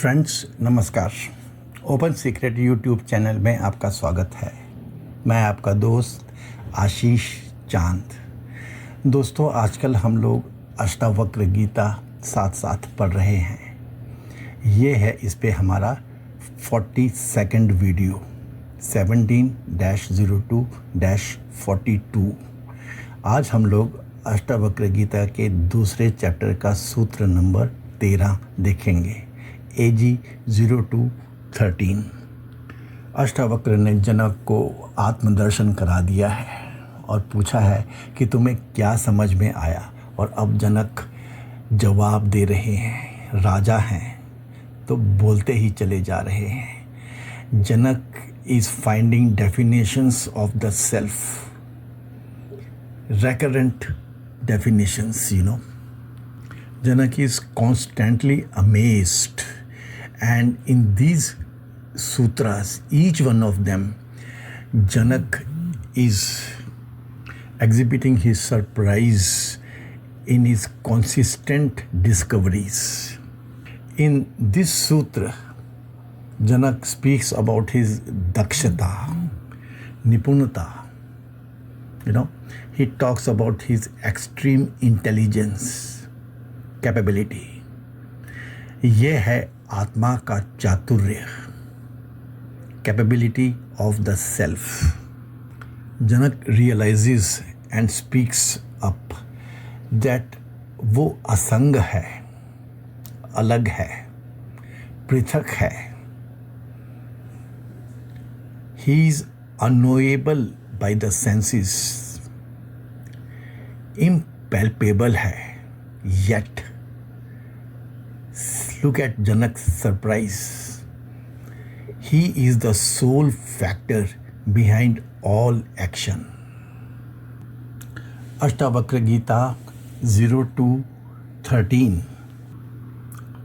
Friends नमस्कार। Open secret YouTube channel में आपका स्वागत है। मैं आपका दोस्त आशीष चांद। दोस्तों, आजकल हम लोग अष्टावक्र गीता साथ साथ पढ़ रहे हैं। ये है इस पे हमारा 42nd वीडियो 17-02-42। आज हम लोग अष्टावक्र गीता के दूसरे चैप्टर का सूत्र नंबर 13 देखेंगे। AG 0213। अष्टावक्र ने जनक को आत्मदर्शन करा दिया है और पूछा है कि तुम्हें क्या समझ में आया। और अब जनक जवाब दे रहे हैं। राजा हैं तो बोलते ही चले जा रहे हैं। Janak is finding definitions of the self, recurrent definitions, Janak is constantly amazed, and in these sutras, each one of them, Janak is exhibiting his surprise in his consistent discoveries. In this sutra, Janak speaks about his dakshata, nipunata. He talks about his extreme intelligence, capability. ये है आत्मा का चातुर्य, capability of the self. Janak realizes and speaks up that वो असंग है, अलग है, पृथक है. He is unknowable by the senses, impalpable है. Yet look at Janak's surprise. He is the sole factor behind all action. Ashtavakra Gita 0213।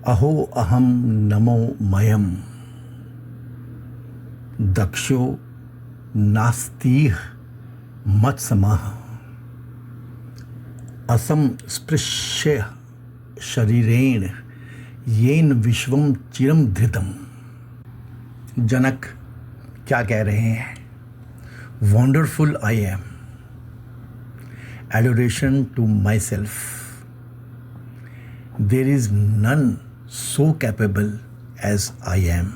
अहो अहम नमो मयम दक्षो नास्तीह मत्समः असंस्पृश्य शरीरेण येन विश्वम चिरम धृतम। जनक क्या कह रहे हैं? Wonderful I am, adoration to myself, there is none so capable as I am.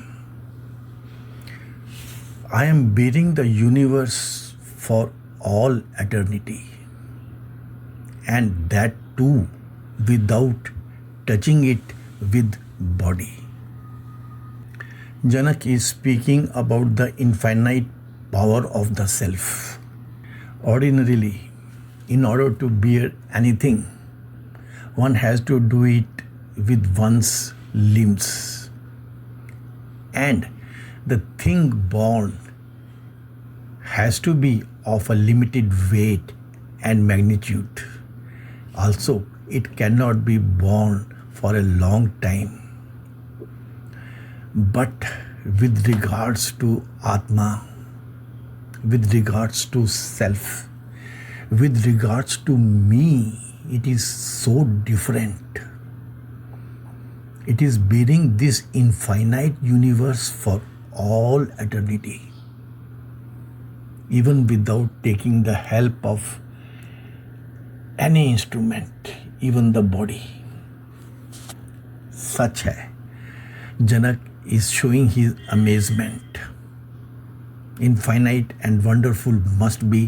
I am bearing the universe for all eternity, and that too without touching it with body. Janak is speaking about the infinite power of the self. Ordinarily, in order to bear anything, one has to do it with one's limbs, and the thing born has to be of a limited weight and magnitude. Also, it cannot be born for a long time. But with regards to Atma, with regards to self, with regards to me, it is so different. It is bearing this infinite universe for all eternity, even without taking the help of any instrument, even the body. Such है. Janak is showing his amazement. Infinite and wonderful must be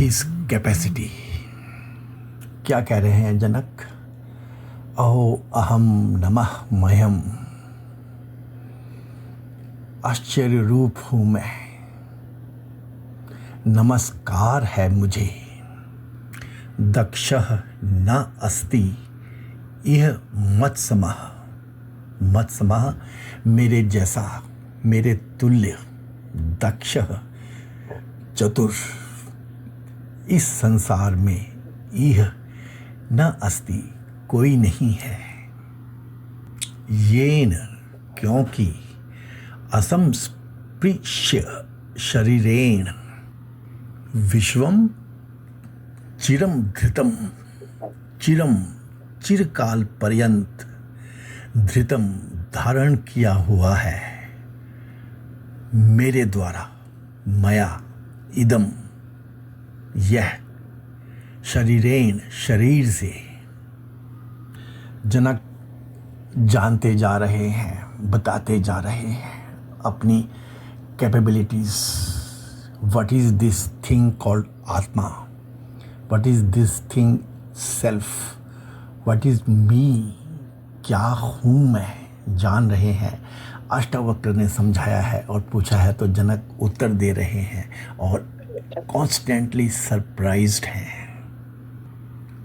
his capacity. क्या कह रहे हैं जनक? अहो अहम नमः मयम, आश्चर्य रूप हूँ मैं, नमस्कार है मुझे. दक्षः न अस्ति इह मत्समः, मत्समः मेरे जैसा, मेरे तुल्य. दक्षः चतुर, इस संसार में इह न अस्ति कोई नहीं है. येन क्योंकि असंस्पृश्य शरीरेण विश्वम चिरम धृतम, चिरम चिरकाल पर्यंत, धृतम धारण किया हुआ है मेरे द्वारा मया इदम, यह शरीरेण शरीर से। जनक जानते जा रहे हैं, बताते जा रहे हैं अपनी capabilities. What is this thing called atma, what is this thing self, what is me, क्या हूँ मैं, जान रहे हैं। अष्टावक्र ने समझाया है और पूछा है तो जनक उत्तर दे रहे हैं और कॉन्स्टेंटली सरप्राइज्ड हैं।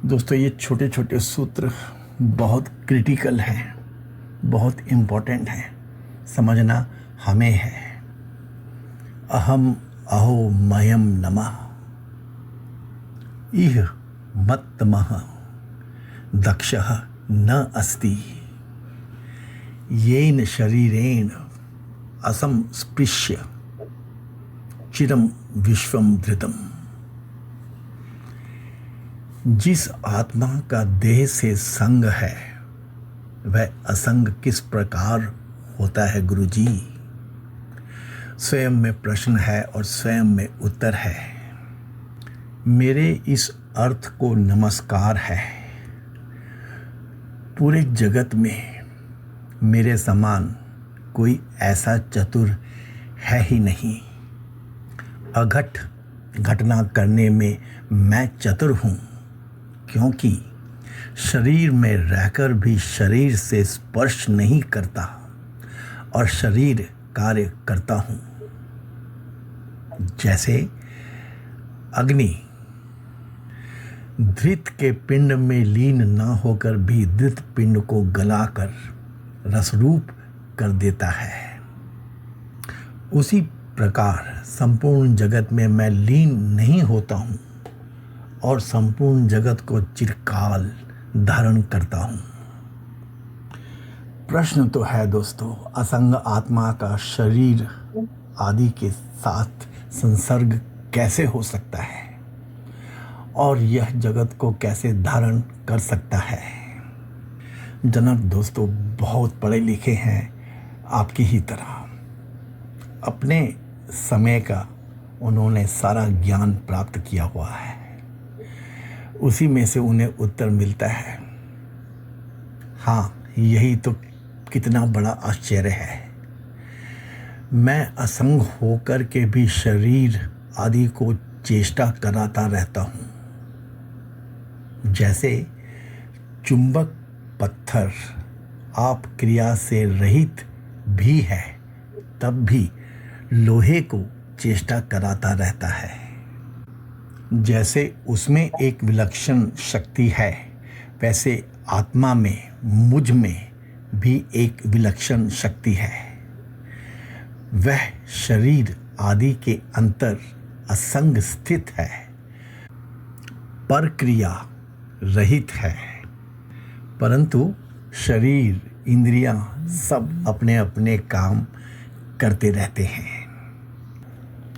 दोस्तों, ये छोटे छोटे सूत्र बहुत क्रिटिकल हैं, बहुत इम्पोर्टेंट हैं, समझना हमें है। अहम अहो मयम नमः, इह मत्तमः दक्षः न अस्ति, येन शरीरेण असंस्पृश्य चिरम विश्वम धृतम्। जिस आत्मा का देह से संग है वह असंग किस प्रकार होता है गुरुजी? स्वयं में प्रश्न है और स्वयं में उत्तर है। मेरे इस अर्थ को नमस्कार है। पूरे जगत में मेरे समान कोई ऐसा चतुर है ही नहीं। अघट घटना करने में मैं चतुर हूँ, क्योंकि शरीर में रहकर भी शरीर से स्पर्श नहीं करता और शरीर कार्य करता हूँ। जैसे अग्नि धृत के पिंड में लीन न होकर भी धृत पिंड को गलाकर रसरूप कर देता है, उसी प्रकार संपूर्ण जगत में मैं लीन नहीं होता हूँ और संपूर्ण जगत को चिरकाल धारण करता हूँ। प्रश्न तो है दोस्तों, असंग आत्मा का शरीर आदि के साथ संसर्ग कैसे हो सकता है और यह जगत को कैसे धारण कर सकता है? जनक दोस्तों बहुत पढ़े लिखे हैं आपकी ही तरह। अपने समय का उन्होंने सारा ज्ञान प्राप्त किया हुआ है, उसी में से उन्हें उत्तर मिलता है। हाँ, यही तो कितना बड़ा आश्चर्य है। मैं असंग होकर के भी शरीर आदि को चेष्टा कराता रहता हूँ। जैसे चुंबक पत्थर आप क्रिया से रहित भी है, तब भी लोहे को चेष्टा कराता रहता है। जैसे उसमें एक विलक्षण शक्ति है, वैसे आत्मा में, मुझ में भी एक विलक्षण शक्ति है। वह शरीर आदि के अंतर असंग स्थित है, परक्रिया रहित है, परंतु शरीर, इंद्रियां सब अपने अपने काम करते रहते हैं।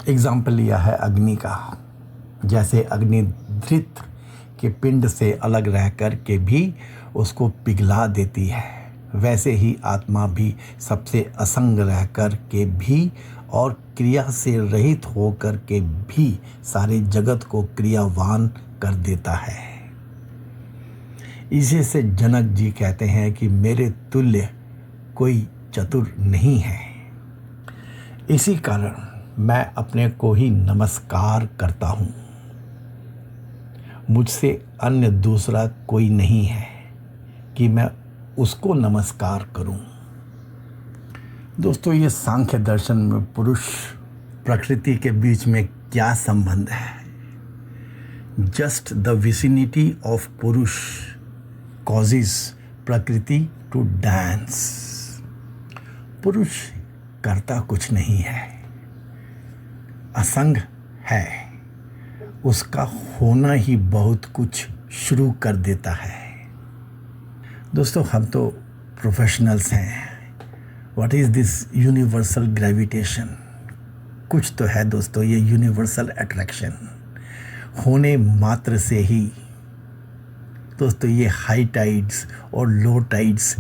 एग्जाम्पल लिया है अग्नि का। जैसे अग्नि धृत के पिंड से अलग रह कर के भी उसको पिघला देती है, वैसे ही आत्मा भी सबसे असंग रह कर के भी और क्रिया से रहित होकर के भी सारे जगत को क्रियावान कर देता है। इसी से जनक जी कहते हैं कि मेरे तुल्य कोई चतुर नहीं है। इसी कारण मैं अपने को ही नमस्कार करता हूँ। मुझसे अन्य दूसरा कोई नहीं है कि मैं उसको नमस्कार करूं। दोस्तों, ये सांख्य दर्शन में पुरुष प्रकृति के बीच में क्या संबंध है? जस्ट द विसिनिटी ऑफ पुरुष कॉजेज प्रकृति टू डांस। पुरुष करता कुछ नहीं है, असंग है, उसका होना ही बहुत कुछ शुरू कर देता है। दोस्तों, हम तो प्रोफेशनल्स हैं। What is this universal gravitation? कुछ तो है दोस्तों ये यूनिवर्सल अट्रैक्शन। होने मात्र से ही दोस्तों ये हाई टाइड्स और लो टाइड्स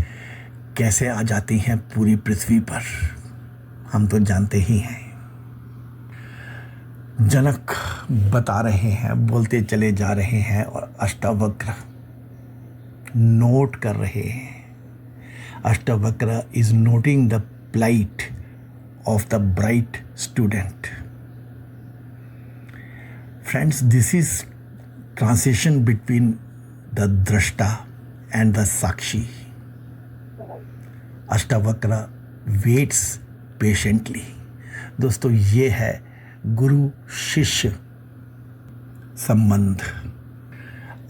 कैसे आ जाती हैं पूरी पृथ्वी पर, हम तो जानते ही हैं। जनक बता रहे हैं, बोलते चले जा रहे हैं और अष्टावक्र नोट कर रहे हैं। Ashtavakra is noting the plight of the bright student. Friends, this is transition between the drashta and the sakshi. Ashtavakra waits patiently. दोस्तों, ये है गुरु शिष्य संबंध।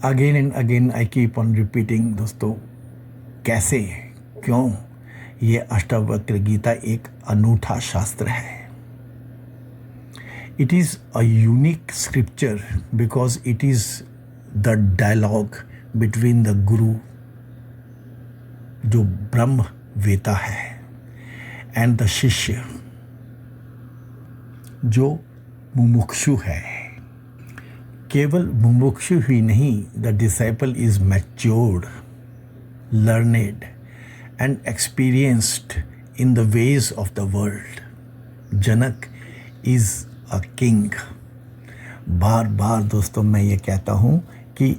Again and again I keep on repeating दोस्तों, कैसे, क्यों ये अष्टावक्र गीता एक अनूठा शास्त्र है। It is a unique scripture because it is the dialogue between the guru जो ब्रह्म वेता है एंड द शिष्य जो मुमुक्षु है। केवल मुमुक्षु ही नहीं, the disciple is matured, learned and experienced in the ways of the world. Janak is a king. बार बार दोस्तों मैं ये कहता हूँ कि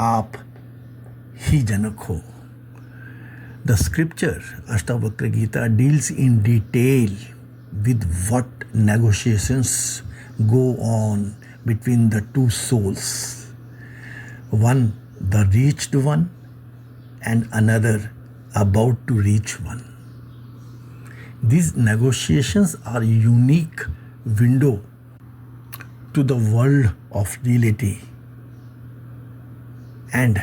आप ही जनक हो। The scripture Ashtavakra Gita deals in detail with what negotiations go on between the two souls. One, the reached one, and another about to reach one. These negotiations are a unique window to the world of reality, and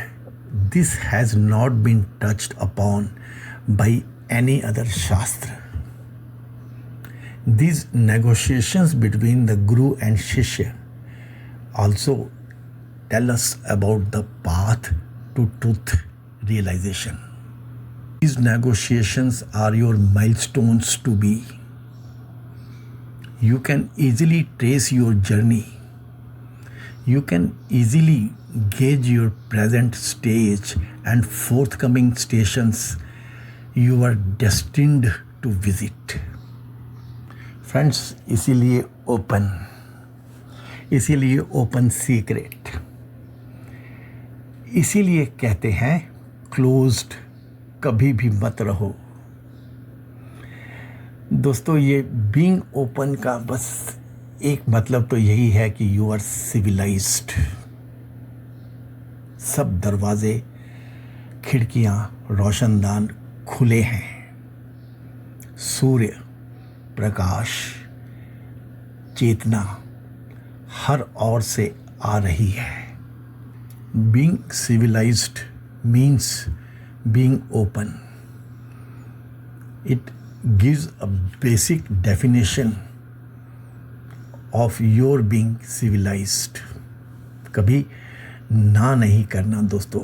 this has not been touched upon by any other shastra. These negotiations between the Guru and Shishya also tell us about the path to truth realization. These negotiations are your milestones to be. You can easily trace your journey. You can easily gauge your present stage and forthcoming stations you are destined to visit. Friends, इसीलिए open secret, इसीलिए कहते हैं closed कभी भी मत रहो। दोस्तों, ये बीइंग ओपन का बस एक मतलब तो यही है कि यू आर सिविलाइज्ड। सब दरवाजे, खिड़कियां, रोशनदान खुले हैं। सूर्य, प्रकाश, चेतना हर ओर से आ रही है। Being civilised means being open. It gives a basic definition of your being civilized. कभी ना नहीं करना दोस्तों।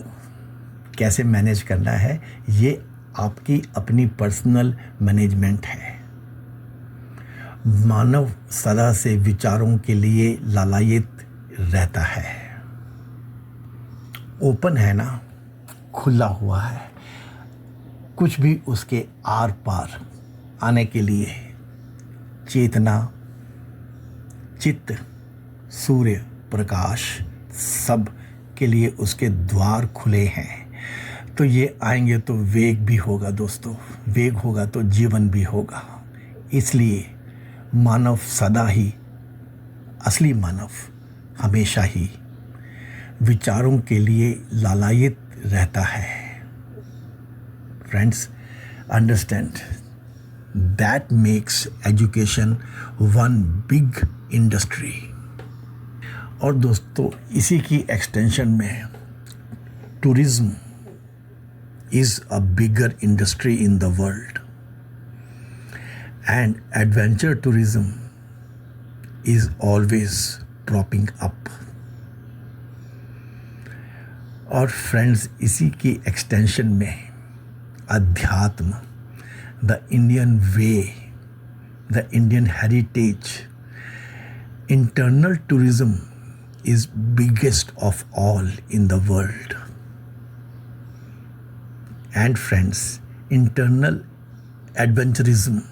कैसे मैनेज करना है ये आपकी अपनी पर्सनल मैनेजमेंट है। मानव सदा से विचारों के लिए लालायित रहता है। ओपन है ना, खुला हुआ है, कुछ भी उसके आर पार आने के लिए चेतना, चित्त, सूर्य, प्रकाश सब के लिए उसके द्वार खुले हैं। तो ये आएंगे तो वेग भी होगा दोस्तों, वेग होगा तो जीवन भी होगा। इसलिए मानव सदा ही, असली मानव हमेशा ही विचारों के लिए लालायित रहता है। Friends, understand that makes education one big industry. और दोस्तों इसी की एक्सटेंशन में tourism is a bigger industry in the world, and adventure tourism is always propping up. और फ्रेंड्स इसी की एक्सटेंशन में अध्यात्म, the Indian way, the Indian heritage, internal tourism is biggest of all in the world. And friends, internal adventurism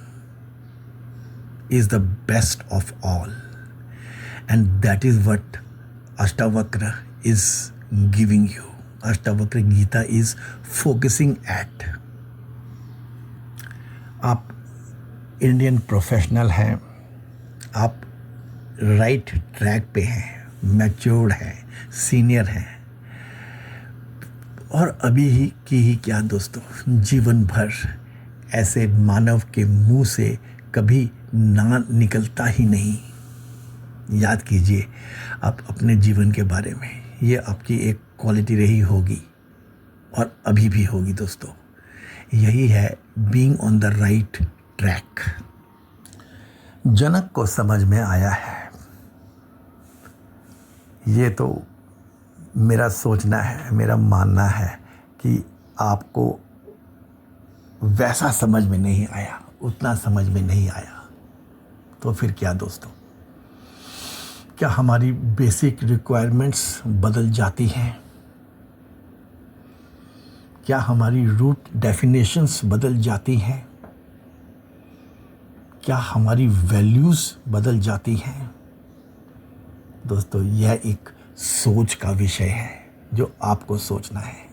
is the best of all, and that is what Ashtavakra is giving you. Ashtavakra Gita is focusing at. आप Indian professional हैं, आप right track पे हैं, matured हैं, senior हैं, और अभी ही की ही क्या दोस्तों, जीवन भर ऐसे मानव के मुंह से कभी ना निकलता ही नहीं। याद कीजिए आप अपने जीवन के बारे में, ये आपकी एक क्वालिटी रही होगी और अभी भी होगी दोस्तों। यही है being on the right track. Janak को समझ में आया है, ये तो मेरा सोचना है, मेरा मानना है कि आपको वैसा समझ में नहीं आया, उतना समझ में नहीं आया, तो फिर क्या दोस्तों, क्या हमारी बेसिक रिक्वायरमेंट्स बदल जाती हैं? क्या हमारी रूट डेफिनेशंस बदल जाती हैं? क्या हमारी वैल्यूज़ बदल जाती हैं? दोस्तों, यह एक सोच का विषय है जो आपको सोचना है।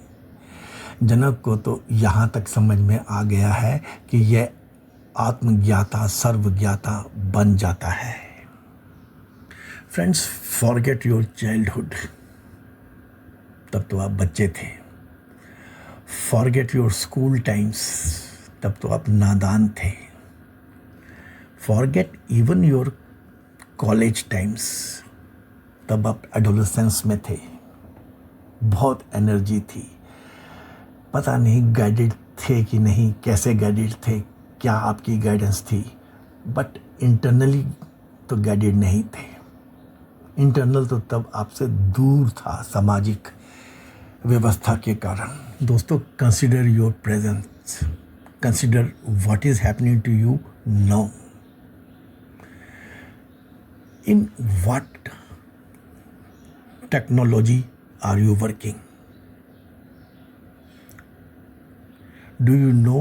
जनक को तो यहाँ तक समझ में आ गया है कि यह आत्मज्ञाता सर्वज्ञाता बन जाता है। फ्रेंड्स, फॉरगेट योर चाइल्डहुड, तब तो आप बच्चे थे। फॉरगेट योर स्कूल टाइम्स, तब तो आप नादान थे। Forget even your college times, तब आप एडोलेसेंस में थे, बहुत एनर्जी थी, पता नहीं गाइडेड थे कि नहीं, कैसे गाइडेड थे, क्या आपकी गाइडेंस थी, बट इंटरनली तो गाइडेड नहीं थे। इंटरनल तो तब आपसे दूर था सामाजिक व्यवस्था के कारण। दोस्तों, consider your presence, consider what is happening to you now, in what technology are you working? Do you know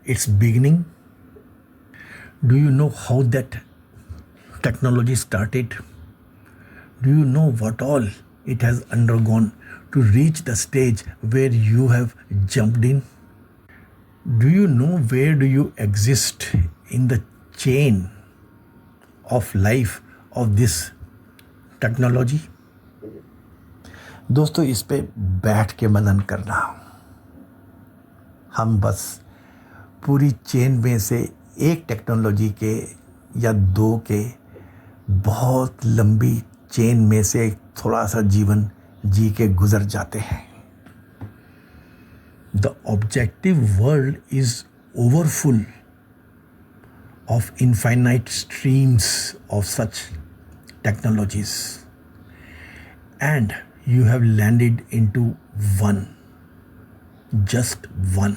its beginning? Do you know how that technology started? Do you know what all it has undergone to reach the stage where you have jumped in? Do you know where do you exist in the chain of life of this technology? दोस्तों, इस पे बैठ के मनन करना। हम बस पूरी chain में से एक टेक्नोलॉजी के या दो के बहुत लंबी चेन में से थोड़ा सा जीवन जी के गुजर जाते हैं। The objective world is overfull of infinite streams of such technologies and you have landed into one, just one.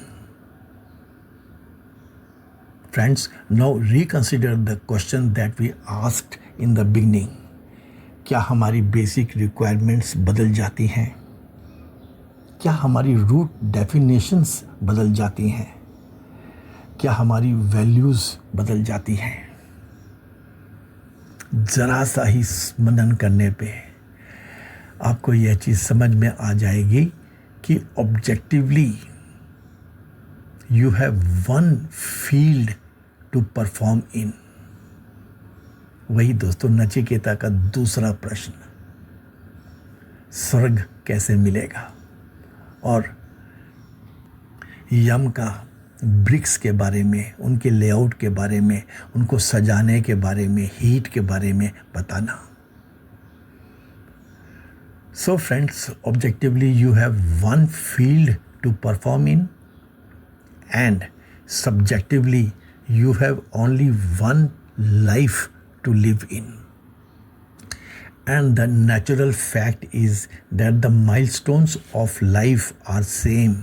Friends, now reconsider the question that we asked in the beginning. क्या हमारी बेसिक रिक्वायरमेंट्स बदल जाती हैं? क्या हमारी root definitions बदल जाती हैं? क्या हमारी वैल्यूज़ बदल जाती हैं? ज़रा सा ही मनन करने पे आपको यह चीज़ समझ में आ जाएगी कि objectively you have one field to perform in. वही दोस्तों नचिकेता का दूसरा प्रश्न, स्वर्ग कैसे मिलेगा, और यम का ब्रिक्स के बारे में, उनके लेआउट के बारे में, उनको सजाने के बारे में, हीट के बारे में बताना। So friends, objectively you have one field to perform in, and subjectively you have only one life to live in. And the natural fact is that the milestones of life are same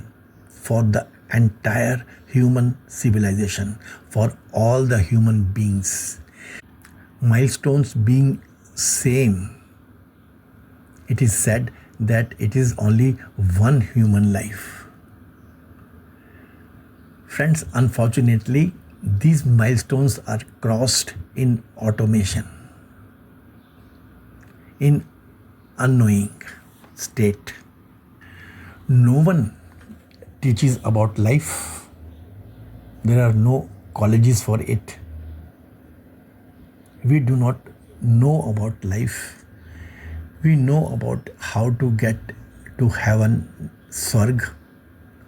for the entire human civilization, for all the human beings. Milestones being same, it is said that it is only one human life. Friends, unfortunately, these milestones are crossed in automation, in unknowing state. No one teaches about life. There are no colleges for it. We do not know about life. We know about how to get to heaven, Swarg,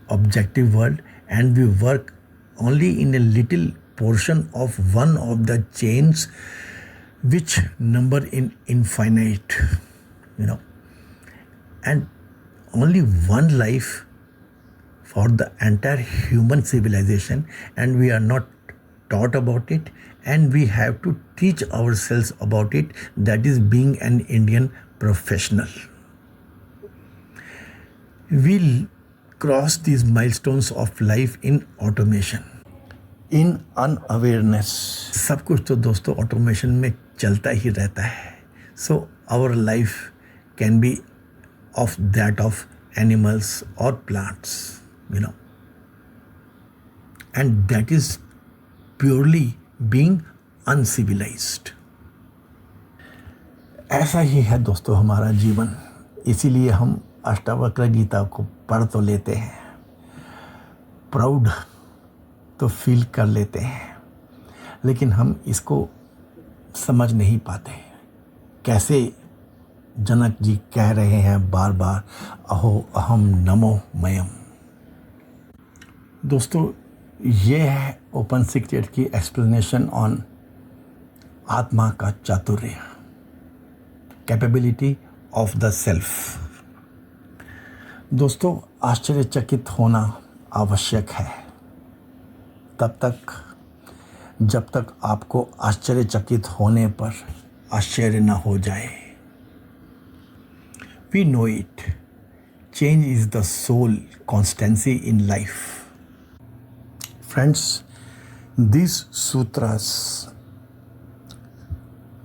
objective world, and we work only in a little portion of one of the chains which number in infinite, and only one life for the entire human civilization, and we are not taught about it, and we have to teach ourselves about it. That is being an Indian professional. We'll cross these milestones of life in automation, in unawareness. सब कुछ तो दोस्तों automation में चलता ही रहता है. So our life can be of that of animals or plants, and that is purely being uncivilized. ऐसा ही है दोस्तों हमारा जीवन. इसीलिए हम अष्टावक्र गीता को पढ़ तो लेते हैं, प्राउड तो फील कर लेते हैं, लेकिन हम इसको समझ नहीं पाते. कैसे जनक जी कह रहे हैं बार बार, अहो अहम नमो मयम. दोस्तों, ये है ओपन सीक्रेट की एक्सप्लेनेशन ऑन आत्मा का चातुर्य, कैपेबिलिटी ऑफ द सेल्फ. दोस्तों, आश्चर्यचकित होना आवश्यक है तब तक जब तक आपको आश्चर्यचकित होने पर आश्चर्य न हो जाए. We know it. Change is the sole constancy in life. Friends, these sutras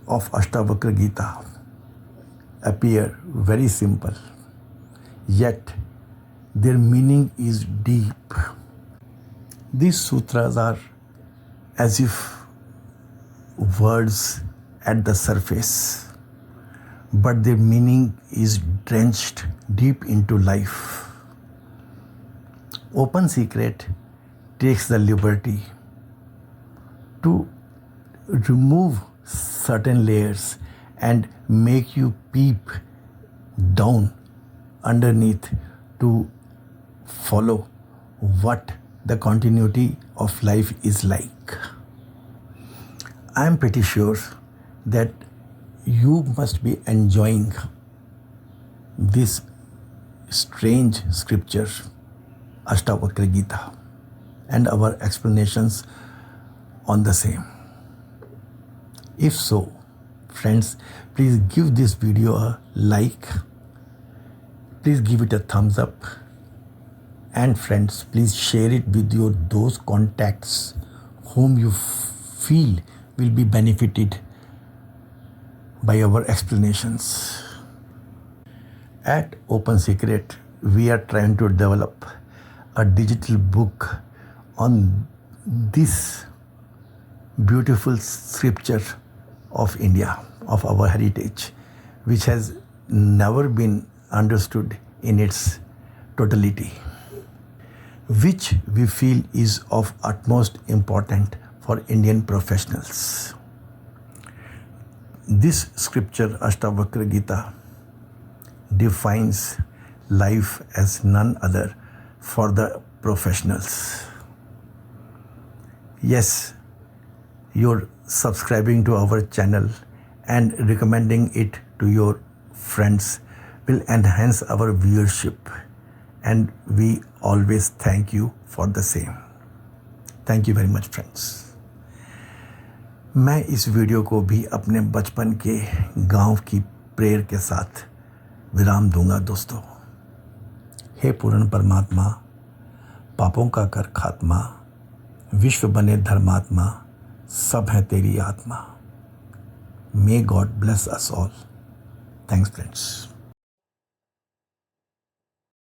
of Ashtavakra Gita appear very simple, yet their meaning is deep. These sutras are as if words at the surface, but their meaning is drenched deep into life. Open Secret takes the liberty to remove certain layers and make you peep down underneath to follow what the continuity of life is like. I am pretty sure that you must be enjoying this strange scripture, Ashtavakra Gita, and our explanations on the same. If so, friends, please give this video a like, please give it a thumbs up, and friends, please share it with those contacts whom you feel will be benefited by our explanations. At Open Secret, we are trying to develop a digital book on this beautiful scripture of India, of our heritage, which has never been understood in its totality, which we feel is of utmost importance for Indian professionals. This scripture, Ashtavakra Gita, defines life as none other for the professionals. Yes, you're subscribing to our channel and recommending it to your friends will enhance our viewership, and we always thank you for the same. Thank you very much, friends. मैं इस video को भी अपने बचपन के गांव की prayer के साथ विराम दूंगा दोस्तों. हे पूर्ण परमात्मा, पापों का कर खात्मा, विश्व बने धर्मात्मा, सब है तेरी आत्मा. May God bless us all. Thanks, friends.